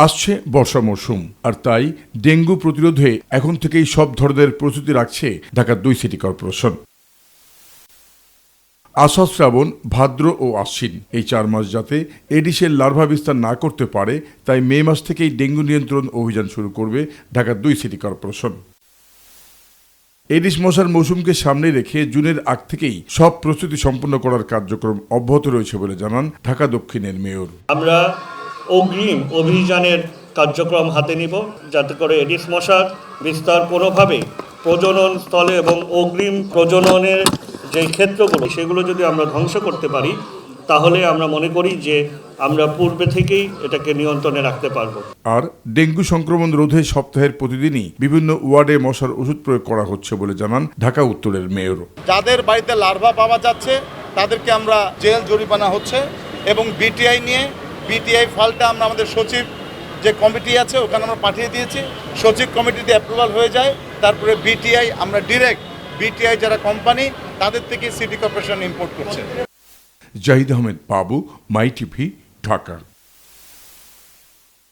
আসছে বর্ষা মৌসুম, আর তাই ডেঙ্গু প্রতিরোধে এখন থেকেই সব ধরনের প্রস্তুতি রাখছে ঢাকা ২ সিটি কর্পোরেশন। আষাঢ়, শ্রাবণ, ভাদ্র ও আশ্বিন এই ৪ মাস যাতে এডিসের লার্ভা বিস্তার না করতে পারে, তাই মে মাস থেকেই ডেঙ্গু নিয়ন্ত্রণ অভিযান শুরু করবে ঢাকা ২ সিটি কর্পোরেশন। এডিস মশার মৌসুমকে সামনে রেখে জুনের আগ থেকেই সব প্রস্তুতি সম্পন্ন করার কার্যক্রম অব্যাহত রয়েছে বলে জানান ঢাকা দক্ষিণের মেয়র। আমরা অগ্রিম অভিযানের কার্যক্রম হাতে নিব, যাতে করে এডিস মশার বিস্তার কোনোভাবে প্রজনন স্থলে এবং অগ্রিম প্রজননের যে ক্ষেত্রগুলো সেগুলো যদি আমরা ধ্বংস করতে পারি, তাহলে আমরা মনে করি যে আমরা পূর্বে থেকেই এটাকে নিয়ন্ত্রণে রাখতে পারবো। আর ডেঙ্গু সংক্রমণ রোধে সপ্তাহের প্রতিদিনই বিভিন্ন ওয়ার্ডে মশার ওষুধ প্রয়োগ করা হচ্ছে বলে জানান ঢাকা উত্তরের মেয়র। যাদের বাড়িতে লার্ভা পাওয়া যাচ্ছে তাদেরকে আমরা জেল জরিমানা হচ্ছে, এবং বিটিআই ফাইলটা আমরা আমাদের সচিব যে কমিটি আছে ওখানে আমরা পাঠিয়ে দিয়েছি। সচিব কমিটিতে অ্যাপ্রুভাল হয়ে যায়, তারপরে বিটিআই আমরা ডিরেক্ট বিটিআই যারা কোম্পানি তাদের থেকে সিটি কর্পোরেশন ইম্পোর্ট করছে। জাহিদ আহমেদ বাবু, মাই টিভি, ঢাকা।